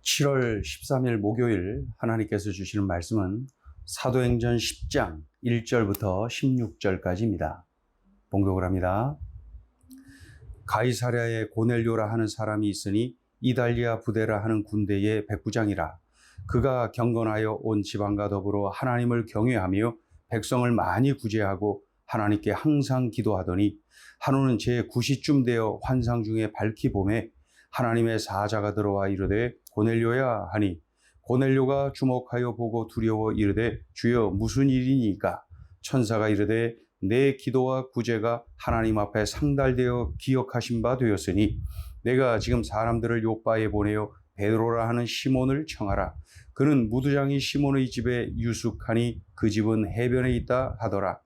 7월 13일 목요일 하나님께서 주시는 말씀은 사도행전 10장 1절부터 16절까지입니다. 봉독을 합니다. 가이사랴에 고넬료라 하는 사람이 있으니 이달리아 부대라 하는 군대의 백부장이라. 그가 경건하여 온 지방과 더불어 하나님을 경외하며 백성을 많이 구제하고 하나님께 항상 기도하더니 한우는 제9시쯤 되어 환상 중에 밝히 보매 하나님의 사자가 들어와 이르되 고넬료야 하니 고넬료가 주목하여 보고 두려워 이르되 주여 무슨 일이니까? 천사가 이르되 내 기도와 구제가 하나님 앞에 상달되어 기억하신 바 되었으니 내가 지금 사람들을 요바에 보내어 베드로라 하는 시몬을 청하라. 그는 무두장이 시몬의 집에 유숙하니 그 집은 해변에 있다 하더라.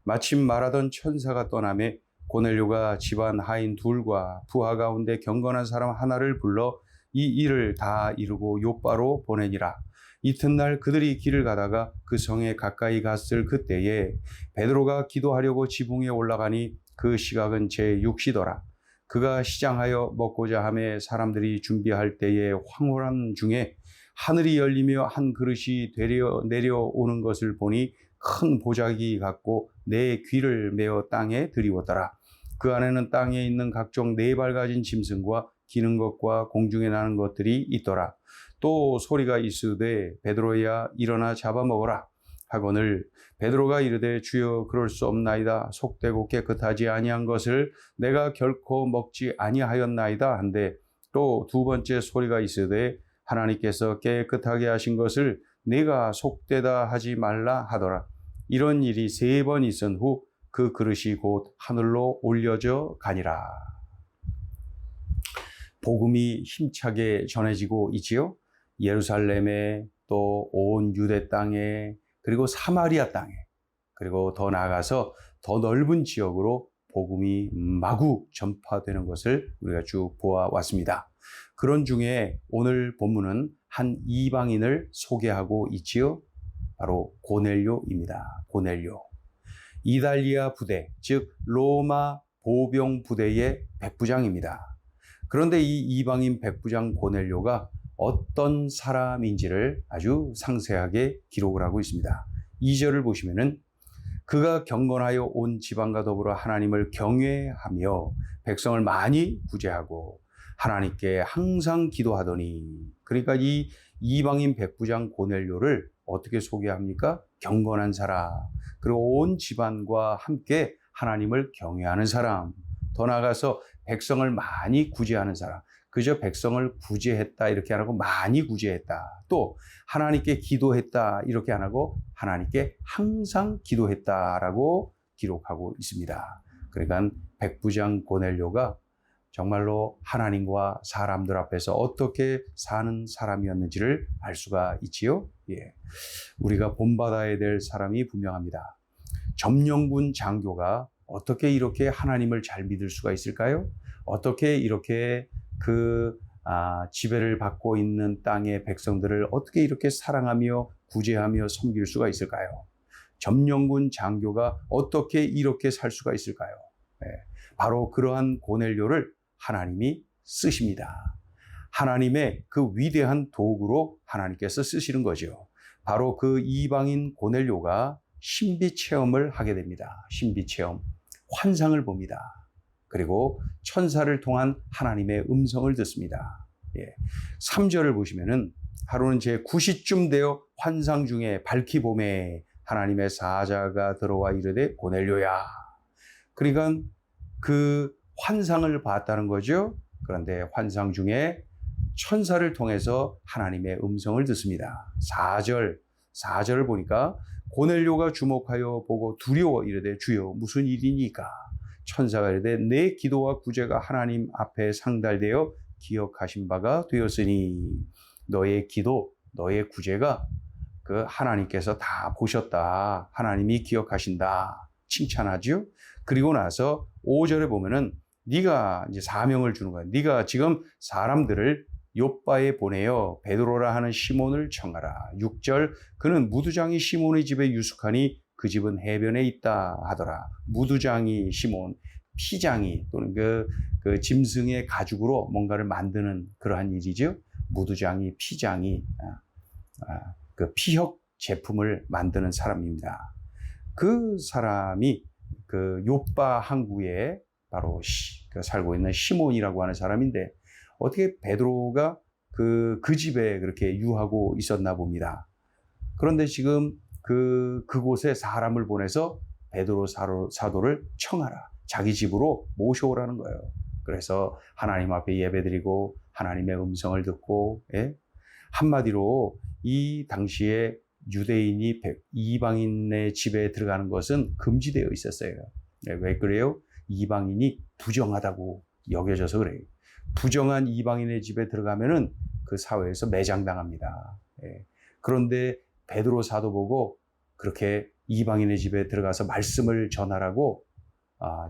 마침 말하던 천사가 떠나매 고넬료가 집안 하인 둘과 부하 가운데 경건한 사람 하나를 불러 이 일을 다 이루고 요바로 보내니라. 이튿날 그들이 길을 가다가 그 성에 가까이 갔을 그때에 베드로가 기도하려고 지붕에 올라가니 그 시각은 제6시더라. 그가 시장하여 먹고자 하며 사람들이 준비할 때에 황홀함 중에 하늘이 열리며 한 그릇이 내려오는 것을 보니 큰 보자기 같고 내 귀를 메어 땅에 들이웠더라. 그 안에는 땅에 있는 각종 네 발 가진 짐승과 기는 것과 공중에 나는 것들이 있더라. 또 소리가 있으되 베드로야 일어나 잡아먹어라 하거늘 베드로가 이르되 주여 그럴 수 없나이다. 속되고 깨끗하지 아니한 것을 내가 결코 먹지 아니하였나이다 한데 또 두 번째 소리가 있으되 하나님께서 깨끗하게 하신 것을 내가 속되다 하지 말라 하더라. 이런 일이 3번 있은 후 그 그릇이 곧 하늘로 올려져 가니라. 복음이 힘차게 전해지고 있지요. 예루살렘에 또 온 유대 땅에 그리고 사마리아 땅에 그리고 더 나아가서 더 넓은 지역으로 복음이 마구 전파되는 것을 우리가 쭉 보아왔습니다. 그런 중에 오늘 본문은 한 이방인을 소개하고 있지요. 바로 고넬료입니다. 고넬료. 이달리아 부대, 즉 로마 보병 부대의 백부장입니다. 그런데 이 이방인 백부장 고넬료가 어떤 사람인지를 아주 상세하게 기록을 하고 있습니다. 2절을 보시면은 그가 경건하여 온 지방과 더불어 하나님을 경외하며 백성을 많이 구제하고 하나님께 항상 기도하더니, 그러니까 이 이방인 백부장 고넬료를 어떻게 소개합니까? 경건한 사람, 그리고 온 집안과 함께 하나님을 경외하는 사람, 더 나아가서 백성을 많이 구제하는 사람. 그저 백성을 구제했다 이렇게 안 하고 많이 구제했다. 또 하나님께 기도했다 이렇게 안 하고 하나님께 항상 기도했다라고 기록하고 있습니다. 그러니까 백부장 고넬료가 정말로 하나님과 사람들 앞에서 어떻게 사는 사람이었는지를 알 수가 있지요. 예. 우리가 본받아야 될 사람이 분명합니다. 점령군 장교가 어떻게 이렇게 하나님을 잘 믿을 수가 있을까요? 어떻게 이렇게 지배를 받고 있는 땅의 백성들을 어떻게 이렇게 사랑하며 구제하며 섬길 수가 있을까요? 점령군 장교가 어떻게 이렇게 살 수가 있을까요? 네. 바로 그러한 고넬료를 하나님이 쓰십니다. 하나님의 그 위대한 도구로 하나님께서 쓰시는 거죠. 바로 그 이방인 고넬료가 신비 체험을 하게 됩니다. 신비 체험. 환상을 봅니다. 그리고 천사를 통한 하나님의 음성을 듣습니다. 예. 3절을 보시면은 하루는 제9시쯤 되어 환상 중에 밝히 봄에 하나님의 사자가 들어와 이르되 고넬료야. 그러니까 그 환상을 봤다는 거죠. 그런데 환상 중에 천사를 통해서 하나님의 음성을 듣습니다. 4절을 보니까 고넬료가 주목하여 보고 두려워 이르되 주여 무슨 일이니까? 천사가 이르되 내 기도와 구제가 하나님 앞에 상달되어 기억하신 바가 되었으니 너의 기도, 너의 구제가 그 하나님께서 다 보셨다. 하나님이 기억하신다. 칭찬하죠. 그리고 나서 5절에 보면은 네가 이제 사명을 주는 거야. 네가 지금 사람들을 요바에 보내어 베드로라 하는 시몬을 청하라. 6절 그는 무두장이 시몬의 집에 유숙하니 그 집은 해변에 있다 하더라. 무두장이 시몬, 피장이 또는 그 짐승의 가죽으로 뭔가를 만드는 그러한 일이죠. 무두장이, 피장이 그 피혁 제품을 만드는 사람입니다. 그 사람이 그 요빠 항구에 바로 살고 있는 시몬이라고 하는 사람인데, 어떻게 베드로가 그 집에 그렇게 유하고 있었나 봅니다. 그런데 지금 그곳에 사람을 보내서 베드로 사도를 청하라, 자기 집으로 모셔오라는 거예요. 그래서 하나님 앞에 예배드리고 하나님의 음성을 듣고, 한마디로 이 당시에 유대인이 이방인의 집에 들어가는 것은 금지되어 있었어요. 왜 그래요? 이방인이 부정하다고 여겨져서 그래요. 부정한 이방인의 집에 들어가면은 그 사회에서 매장당합니다. 그런데 베드로 사도 보고 그렇게 이방인의 집에 들어가서 말씀을 전하라고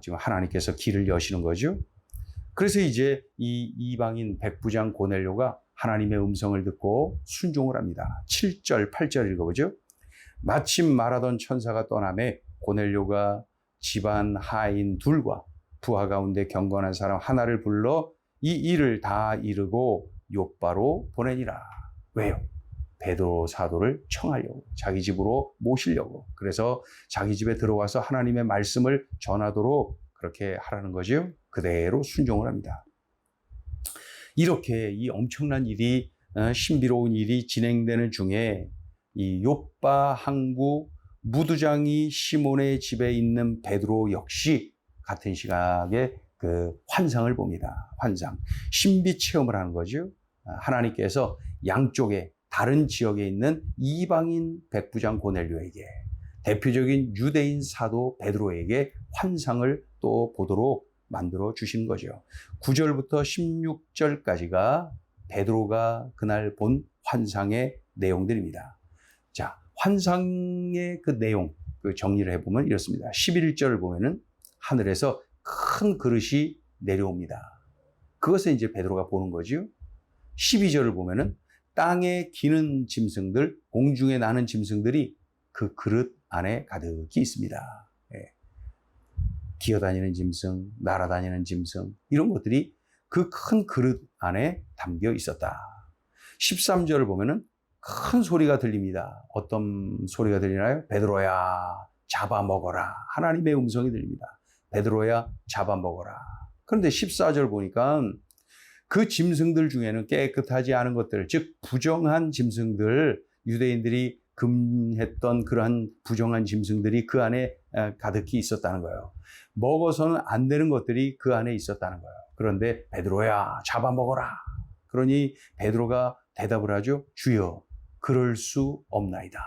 지금 하나님께서 길을 여시는 거죠. 그래서 이제 이 이방인 백부장 고넬료가 하나님의 음성을 듣고 순종을 합니다. 7절, 8절 읽어보죠. 마침 말하던 천사가 떠나매 고넬료가 집안 하인 둘과 부하 가운데 경건한 사람 하나를 불러 이 일을 다 이루고 요빠로 보내니라. 왜요? 베드로 사도를 청하려고, 자기 집으로 모시려고. 그래서 자기 집에 들어와서 하나님의 말씀을 전하도록 그렇게 하라는 거죠. 그대로 순종을 합니다. 이렇게 이 엄청난 일이, 신비로운 일이 진행되는 중에 이 요빠 항구 무두장이 시몬의 집에 있는 베드로 역시 같은 시각에 그 환상을 봅니다. 환상. 신비 체험을 하는 거죠. 하나님께서 양쪽에 다른 지역에 있는 이방인 백부장 고넬료에게, 대표적인 유대인 사도 베드로에게 환상을 또 보도록 만들어 주신 거죠. 9절부터 16절까지가 베드로가 그날 본 환상의 내용들입니다. 자, 환상의 그 내용, 그 정리를 해보면 이렇습니다. 11절을 보면은 하늘에서 큰 그릇이 내려옵니다. 그것을 이제 베드로가 보는 거죠. 12절을 보면은 땅에 기는 짐승들, 공중에 나는 짐승들이 그 그릇 안에 가득히 있습니다. 기어다니는 짐승, 날아다니는 짐승, 이런 것들이 그 큰 그릇 안에 담겨 있었다. 13절을 보면은 큰 소리가 들립니다. 어떤 소리가 들리나요? 베드로야, 잡아먹어라. 하나님의 음성이 들립니다. 베드로야, 잡아먹어라. 그런데 14절 보니까 그 짐승들 중에는 깨끗하지 않은 것들, 즉 부정한 짐승들, 유대인들이 금했던 그러한 부정한 짐승들이 그 안에 가득히 있었다는 거예요. 먹어서는 안 되는 것들이 그 안에 있었다는 거예요. 그런데 베드로야, 잡아먹어라. 그러니 베드로가 대답을 하죠. 주여, 그럴 수 없나이다.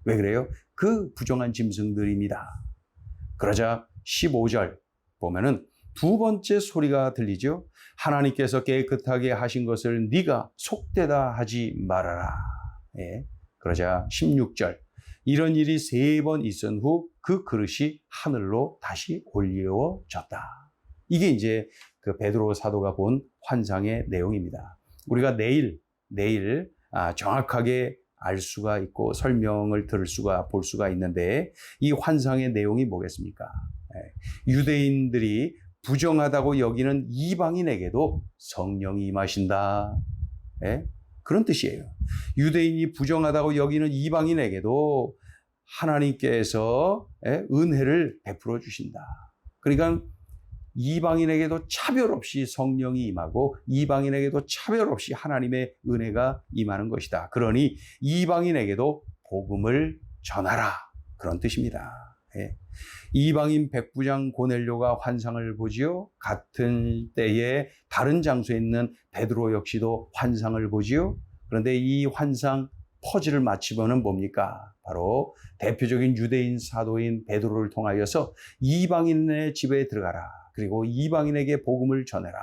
왜 그래요? 그 부정한 짐승들입니다. 그러자 15절 보면은 두 번째 소리가 들리죠. 하나님께서 깨끗하게 하신 것을 네가 속되다 하지 말아라. 그러자 16절, 이런 일이 3번 있은 후 그 그릇이 하늘로 다시 올려졌다. 이게 이제 그 베드로 사도가 본 환상의 내용입니다. 우리가 내일 정확하게 알 수가 있고 설명을 볼 수가 있는데, 이 환상의 내용이 뭐겠습니까? 유대인들이 부정하다고 여기는 이방인에게도 성령이 임하신다. 그런 뜻이에요. 유대인이 부정하다고 여기는 이방인에게도 하나님께서 은혜를 베풀어 주신다. 그러니까 이방인에게도 차별 없이 성령이 임하고 이방인에게도 차별 없이 하나님의 은혜가 임하는 것이다. 그러니 이방인에게도 복음을 전하라. 그런 뜻입니다. 이방인 백부장 고넬료가 환상을 보지요. 같은 때에 다른 장소에 있는 베드로 역시도 환상을 보지요. 그런데 이 환상 퍼즐을 맞추면은 뭡니까? 바로 대표적인 유대인 사도인 베드로를 통하여서 이방인의 집에 들어가라. 그리고 이방인에게 복음을 전해라.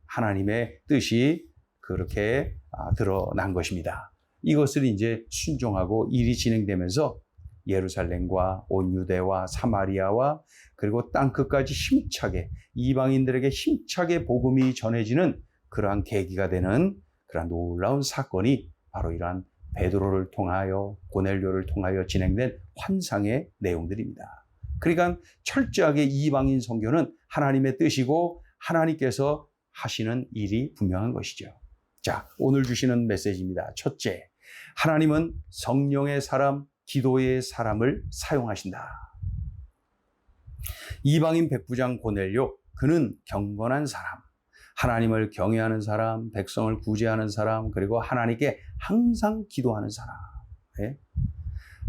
하나님의 뜻이 그렇게 드러난 것입니다. 이것을 이제 순종하고 일이 진행되면서 예루살렘과 온 유대와 사마리아와 그리고 땅끝까지 힘차게, 이방인들에게 힘차게 복음이 전해지는 그러한 계기가 되는 그러한 놀라운 사건이 바로 이러한 베드로를 통하여, 고넬료를 통하여 진행된 환상의 내용들입니다. 그러니까 철저하게 이방인 선교는 하나님의 뜻이고 하나님께서 하시는 일이 분명한 것이죠. 자, 오늘 주시는 메시지입니다. 첫째, 하나님은 성령의 사람, 기도의 사람을 사용하신다. 이방인 백부장 고넬료, 그는 경건한 사람, 하나님을 경외하는 사람, 백성을 구제하는 사람, 그리고 하나님께 항상 기도하는 사람. 네?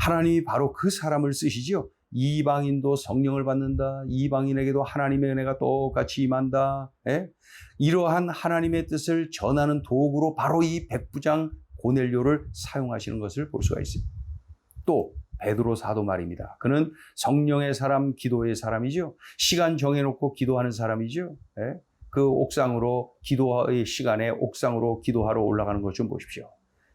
하나님이 바로 그 사람을 쓰시죠. 이방인도 성령을 받는다. 이방인에게도 하나님의 은혜가 똑같이 임한다. 예? 이러한 하나님의 뜻을 전하는 도구로 바로 이 백부장 고넬료를 사용하시는 것을 볼 수가 있습니다. 또 베드로 사도 말입니다. 그는 성령의 사람, 기도의 사람이죠. 시간 정해놓고 기도하는 사람이죠. 예? 그 옥상으로 기도의 시간에 옥상으로 기도하러 올라가는 것 좀 보십시오.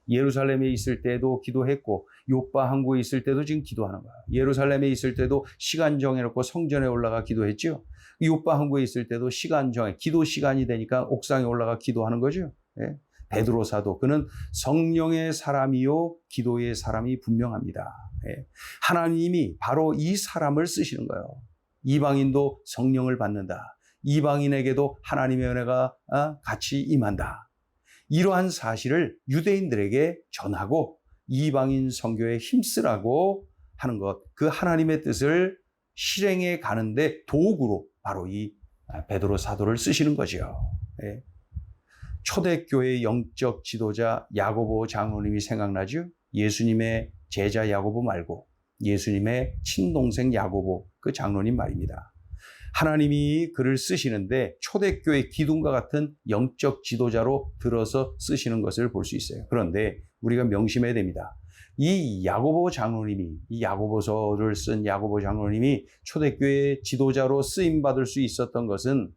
예루살렘에 있을 때도 기도했고 요빠 항구에 있을 때도 지금 기도하는 거야. 예루살렘에 있을 때도 시간 정해놓고 성전에 올라가 기도했죠. 요빠 항구에 있을 때도 시간 정해 기도 시간이 되니까 옥상에 올라가 기도하는 거죠. 예? 베드로 사도 그는 성령의 사람이요 기도의 사람이 분명합니다. 예? 하나님이 바로 이 사람을 쓰시는 거예요. 이방인도 성령을 받는다. 이방인에게도 하나님의 은혜가 같이 임한다. 이러한 사실을 유대인들에게 전하고 이방인 선교에 힘쓰라고 하는 것, 그 하나님의 뜻을 실행해 가는데 도구로 바로 이 베드로 사도를 쓰시는 거죠. 예. 초대교회의 영적 지도자 야고보 장로님이 생각나죠? 예수님의 제자 야고보 말고 예수님의 친동생 야고보 그 장로님 말입니다. 하나님이 그를 쓰시는데 초대교회 기둥과 같은 영적 지도자로 들어서 쓰시는 것을 볼 수 있어요. 그런데 우리가 명심해야 됩니다. 이 야고보 장로님이, 이 야고보서를 쓴 야고보 장로님이 초대교회 지도자로 쓰임받을 수 있었던 것은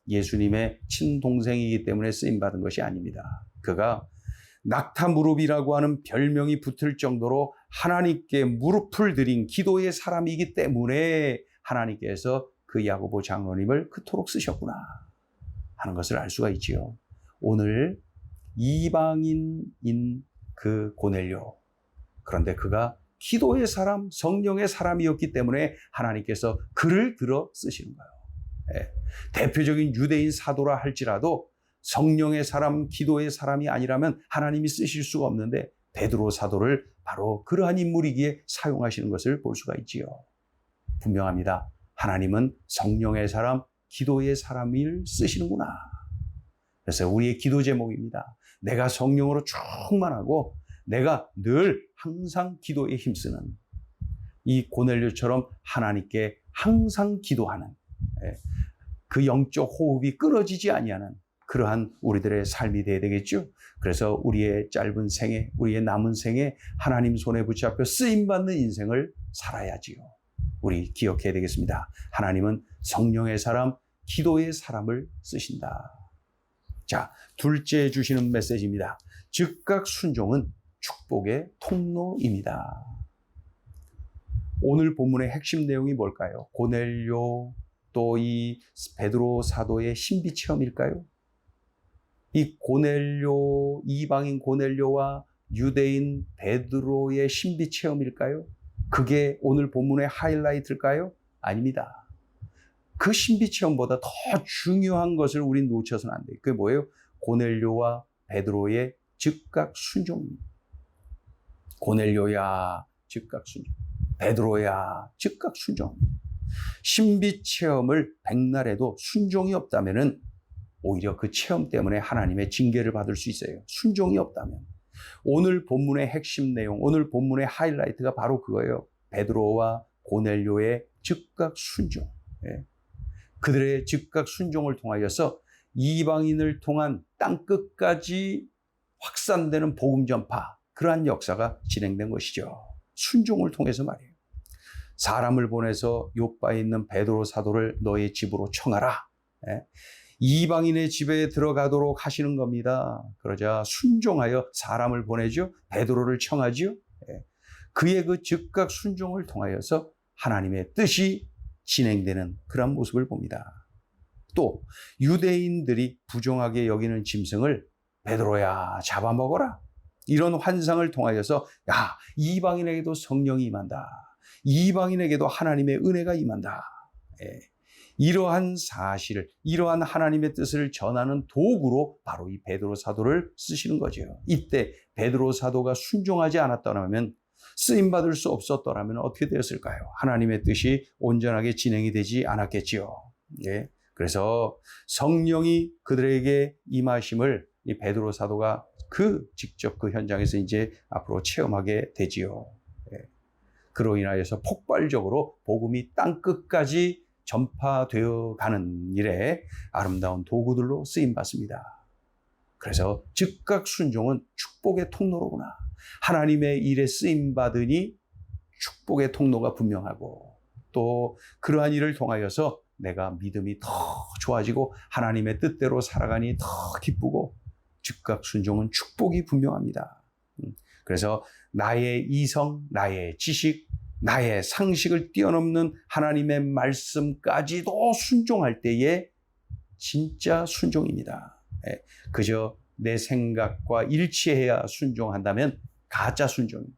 예수님의 친동생이기 때문에 쓰임받은 것이 아닙니다. 그가 낙타무릎이라고 하는 별명이 붙을 정도로 하나님께 무릎을 들인 기도의 사람이기 때문에 하나님께서 그 야고보 장로님을 그토록 쓰셨구나 하는 것을 알 수가 있지요. 오늘 이방인인 그 고넬료, 그런데 그가 기도의 사람, 성령의 사람이었기 때문에 하나님께서 그를 들어 쓰시는 거예요. 예. 대표적인 유대인 사도라 할지라도 성령의 사람, 기도의 사람이 아니라면 하나님이 쓰실 수가 없는데 베드로 사도를 바로 그러한 인물이기에 사용하시는 것을 볼 수가 있지요. 분명합니다. 하나님은 성령의 사람, 기도의 사람을 쓰시는구나. 그래서 우리의 기도 제목입니다. 내가 성령으로 충만하고 내가 늘 항상 기도에 힘쓰는 이 고넬료처럼 하나님께 항상 기도하는 그 영적 호흡이 끊어지지 아니하는 그러한 우리들의 삶이 되어야 되겠죠. 그래서 우리의 짧은 생애, 우리의 남은 생에 하나님 손에 붙잡혀 쓰임받는 인생을 살아야지요. 우리 기억해야 되겠습니다. 하나님은 성령의 사람, 기도의 사람을 쓰신다. 자, 둘째 주시는 메시지입니다. 즉각 순종은 축복의 통로입니다. 오늘 본문의 핵심 내용이 뭘까요? 고넬료 또 이 베드로 사도의 신비 체험일까요? 이 고넬료, 이방인 고넬료와 유대인 베드로의 신비 체험일까요? 그게 오늘 본문의 하이라이트일까요? 아닙니다. 그 신비 체험보다 더 중요한 것을 우린 놓쳐서는 안 돼요. 그게 뭐예요? 고넬료와 베드로의 즉각 순종입니다. 고넬료야 즉각 순종, 베드로야 즉각 순종. 신비 체험을 백날해도 순종이 없다면은 오히려 그 체험 때문에 하나님의 징계를 받을 수 있어요. 순종이 없다면. 오늘 본문의 핵심 내용, 오늘 본문의 하이라이트가 바로 그거예요. 베드로와 고넬료의 즉각 순종. 예. 그들의 즉각 순종을 통하여서 이방인을 통한 땅끝까지 확산되는 복음 전파, 그러한 역사가 진행된 것이죠. 순종을 통해서 말이에요. 사람을 보내서 요바에 있는 베드로 사도를 너의 집으로 청하라. 예. 이방인의 집에 들어가도록 하시는 겁니다. 그러자 순종하여 사람을 보내죠. 베드로를 청하죠. 예. 그의 그 즉각 순종을 통하여서 하나님의 뜻이 진행되는 그런 모습을 봅니다. 또 유대인들이 부정하게 여기는 짐승을 베드로야 잡아먹어라. 이런 환상을 통하여서 야, 이방인에게도 성령이 임한다. 이방인에게도 하나님의 은혜가 임한다. 예. 이러한 사실을, 이러한 하나님의 뜻을 전하는 도구로 바로 이 베드로 사도를 쓰시는 거죠. 이때 베드로 사도가 순종하지 않았더라면, 쓰임받을 수 없었더라면 어떻게 되었을까요? 하나님의 뜻이 온전하게 진행이 되지 않았겠지요. 예. 그래서 성령이 그들에게 임하심을 이 베드로 사도가 직접 그 현장에서 이제 앞으로 체험하게 되지요. 예. 그로 인하여서 폭발적으로 복음이 땅 끝까지 전파되어 가는 일에 아름다운 도구들로 쓰임 받습니다. 그래서 즉각 순종은 축복의 통로로구나. 하나님의 일에 쓰임 받으니 축복의 통로가 분명하고, 또 그러한 일을 통하여서 내가 믿음이 더 좋아지고 하나님의 뜻대로 살아가니 더 기쁘고, 즉각 순종은 축복이 분명합니다. 그래서 나의 이성, 나의 지식, 나의 상식을 뛰어넘는 하나님의 말씀까지도 순종할 때에 진짜 순종입니다. 그저 내 생각과 일치해야 순종한다면 가짜 순종입니다.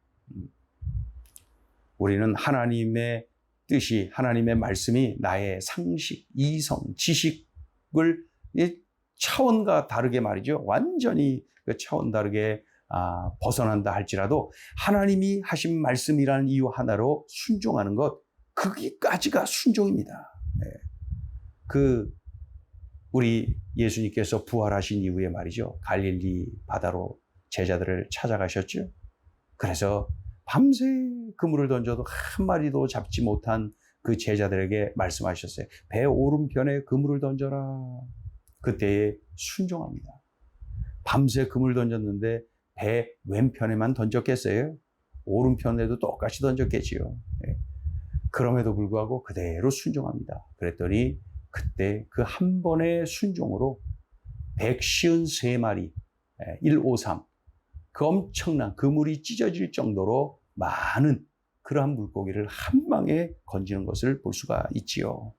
우리는 하나님의 뜻이, 하나님의 말씀이 나의 상식, 이성, 지식을 차원과 다르게 말이죠. 완전히 그 차원 다르게 벗어난다 할지라도 하나님이 하신 말씀이라는 이유 하나로 순종하는 것, 거기까지가 순종입니다. 우리 예수님께서 부활하신 이후에 말이죠. 갈릴리 바다로 제자들을 찾아가셨죠. 그래서 밤새 그물을 던져도 한 마리도 잡지 못한 그 제자들에게 말씀하셨어요. 배 오른편에 그물을 던져라. 그때에 순종합니다. 밤새 그물 던졌는데 배 왼편에만 던졌겠어요? 오른편에도 똑같이 던졌겠지요. 그럼에도 불구하고 그대로 순종합니다. 그랬더니 그때 그 한 번의 순종으로 153마리, 153, 그 엄청난 그물이 찢어질 정도로 많은 그러한 물고기를 한 방에 건지는 것을 볼 수가 있지요.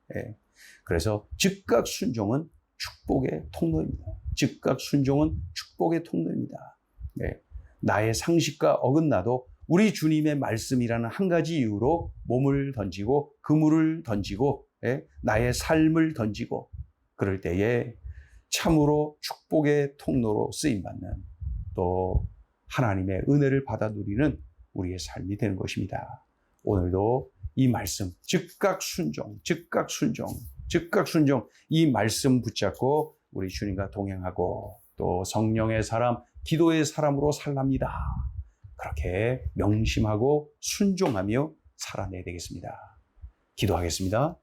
그래서 즉각 순종은 축복의 통로입니다. 즉각 순종은 축복의 통로입니다. 나의 상식과 어긋나도 우리 주님의 말씀이라는 한 가지 이유로 몸을 던지고 그물을 던지고 나의 삶을 던지고, 그럴 때에 참으로 축복의 통로로 쓰임받는, 또 하나님의 은혜를 받아 누리는 우리의 삶이 되는 것입니다. 오늘도 이 말씀, 즉각 순종, 즉각 순종, 즉각 순종, 이 말씀 붙잡고 우리 주님과 동행하고 또 성령의 사람, 기도의 사람으로 살랍니다. 그렇게 명심하고 순종하며 살아내야 되겠습니다. 기도하겠습니다.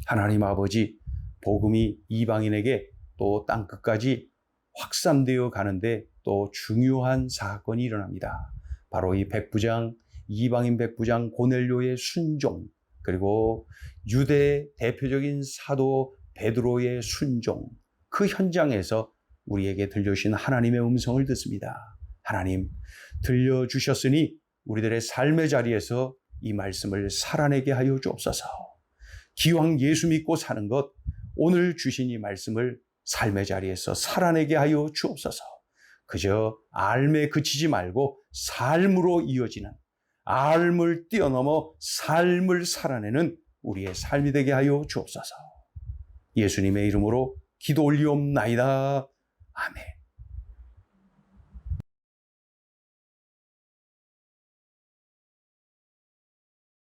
하나님 아버지, 복음이 이방인에게 또 땅끝까지 확산되어 가는데 또 중요한 사건이 일어납니다. 바로 이 백부장, 이방인 백부장 고넬료의 순종, 그리고 유대의 대표적인 사도 베드로의 순종, 그 현장에서 우리에게 들려주신 하나님의 음성을 듣습니다. 하나님, 들려주셨으니 우리들의 삶의 자리에서 이 말씀을 살아내게 하여 주옵소서. 기왕 예수 믿고 사는 것, 오늘 주신 이 말씀을 삶의 자리에서 살아내게 하여 주옵소서. 그저 알매 그치지 말고 삶으로 이어지는, 알을 뛰어넘어 삶을 살아내는 우리의 삶이 되게 하여 주옵소서. 예수님의 이름으로 기도 올리옵나이다. 아멘.